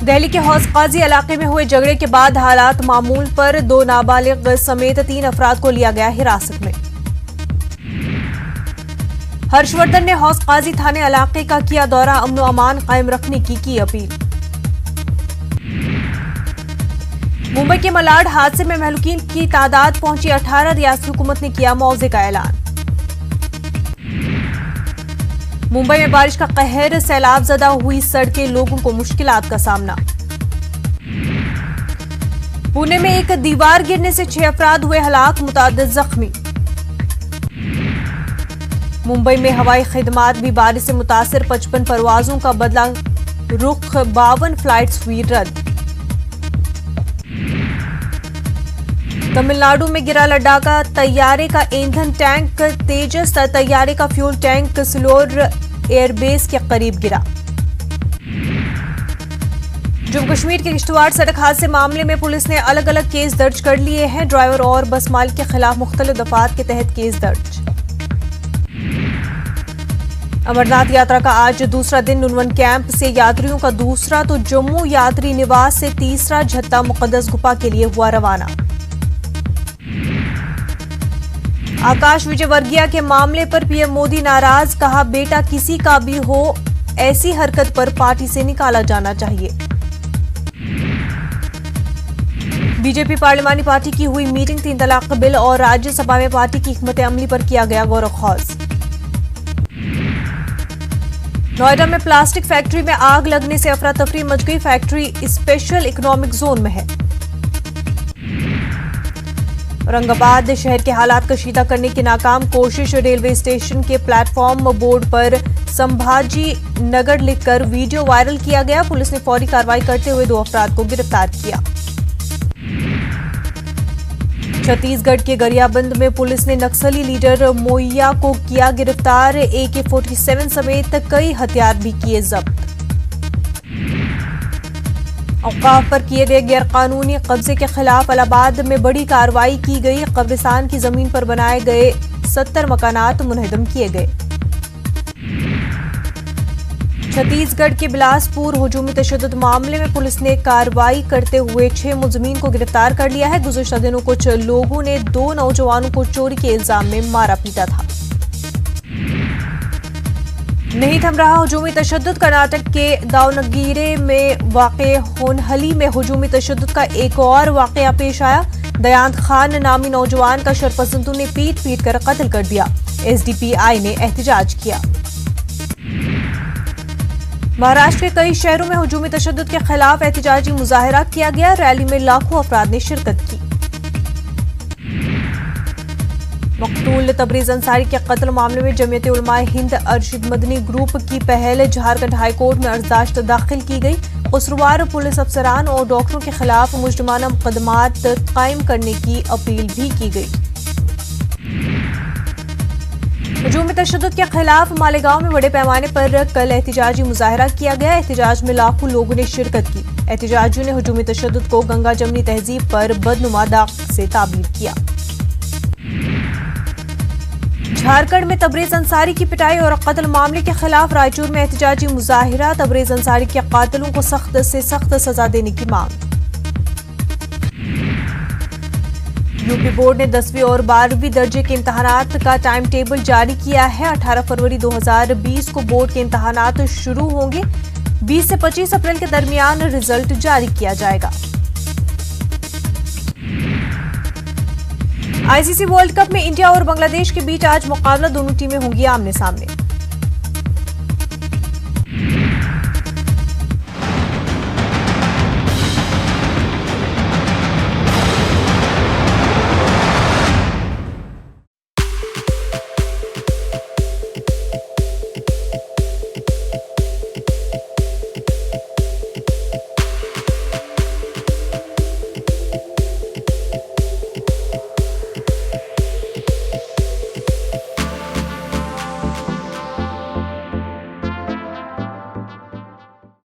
दिल्ली के हौस काजी इलाके में हुए झगड़े के बाद हालात मामूल पर 2 नाबालिग समेत 3 अफराद को लिया गया हिरासत में। हर्षवर्धन ने हौस काजी थाने इलाके का किया दौरा, अमन व अमान कायम रखने की अपील। मुंबई के मलाड हादसे में महलूकीन की तादाद पहुंची 18, रियासती हुकूमत ने किया मुआवजे का ऐलान। मुंबई में बारिश का कहर, सैलाब ज़दा हुई सड़कें, लोगों को मुश्किलात का सामना। पुणे में एक दीवार गिरने से 6 अफराद हुए हलाक, मुतादिद जख्मी। मुंबई में हवाई खिदमात भी बारिश से मुतासिर, 55 परवाजों का बदला रुख, 52 फ्लाइट्स हुई रद्द। तमिलनाडु में गिरा लद्दाखा तैयारे का ईंधन टैंक, तेजस तैयारे का फ्यूल टैंक सिलोर एयरबेस के करीब गिरा। जम्मू कश्मीर के किश्तवाड़ सड़क हादसे मामले में पुलिस ने अलग अलग केस दर्ज कर लिए हैं। ड्राइवर और बस मालिक के खिलाफ मुख्तलिफ दफात के तहत केस दर्ज। अमरनाथ यात्रा का आज दूसरा दिन नुनवन कैंप से यात्रियों का दूसरा तो जम्मू यात्री निवास से तीसरा जत्था मुकद्दस गुफा के लिए हुआ रवाना। आकाश विजयवर्गीय के मामले पर पीएम मोदी नाराज, कहा बेटा किसी का भी हो ऐसी हरकत पर पार्टी से निकाला जाना चाहिए। बीजेपी पार्लिमानी पार्टी की हुई मीटिंग, 3 तलाक बिल और राज्यसभा में पार्टी की हिकमत अमली पर किया गया गौर खौज। नोएडा में प्लास्टिक फैक्ट्री में आग लगने से अफरा तफरी मच गई, फैक्ट्री स्पेशल इकोनॉमिक जोन में है। औरंगाबाद शहर के हालात कशीदा करने की नाकाम कोशिश, रेलवे स्टेशन के प्लेटफॉर्म बोर्ड पर संभाजी नगर लिखकर वीडियो वायरल किया गया। पुलिस ने फौरी कार्रवाई करते हुए 2 अफराद को गिरफ्तार किया। छत्तीसगढ़ के गरियाबंद में पुलिस ने नक्सली लीडर मोइया को किया गिरफ्तार, AK-47 समेत कई हथियार भी किए जब्त। औकाफ पर किए गए गैरकानूनी कब्जे के खिलाफ इलाहाबाद में बड़ी कार्रवाई की गई। कब्रिस्तान की जमीन पर बनाए गए 70 मकानात मुनहदम किए गए। छत्तीसगढ़ के बिलासपुर हुजूमी तशद्दुद मामले में पुलिस ने कार्रवाई करते हुए 6 मुलजिमीन को गिरफ्तार कर लिया है। गुज़श्ता दिनों कुछ लोगों ने 2 नौजवानों को चोरी के इल्जाम में मारा पीटा था। नहीं थम रहा हुजूमी तशद्दुद, कर्नाटक के दावनगिरे में वाक़े होनहली में हुजूमी तशद्दुद का एक और वाक़या पेश आया। दयांत खान नामी नौजवान का शरपसंदों ने पीट कर कत्ल कर दिया। SDPI ने एहतजाज किया। महाराष्ट्र के कई शहरों में हुजूमी तशद्दुद के खिलाफ एहतजाजी मुजाहरा किया गया। रैली में लाखों अफराद ने शिरकत की। मकतूल तबरेज अंसारी के कत्ल मामले में जमीयत उलमाए हिंद अरशद मदनी ग्रुप की पहल, झारखंड हाईकोर्ट में अर्जदाश्त दाखिल की गई। कसूरवार पुलिस अफसरान और डॉक्टरों के खिलाफ मुजरिमाना मुकदमात कायम करने की अपील भी की गई। हुजूमी तशद्दुद के खिलाफ मालेगांव में बड़े पैमाने पर कल एहतजाजी मुजाहरा किया गया। एहतजाज में लाखों लोगों ने शिरकत की। एहतजाजियों ने हुजूमी तशद्दुद को गंगा जमनी तहजीब पर बदनुमा दाग से ताबीर किया। झारखंड में तबरेज अंसारी की पिटाई और कत्ल मामले के खिलाफ रायचूर में एहतजाजी मुजाहिरा, तबरेज अंसारी के कातिलों को सख्त से सख्त सजा देने की मांग। यूपी बोर्ड ने 10वीं और 12वीं दर्जे के इम्तहानात का टाइम टेबल जारी किया है। 18 फरवरी 2020 को बोर्ड के इम्तहानात शुरू होंगे। 20 से 25 अप्रैल के दरमियान रिजल्ट जारी किया जाएगा। ICC वर्ल्ड कप में इंडिया और बांग्लादेश के बीच आज मुकाबला, दोनों टीमें होंगी आमने सामने।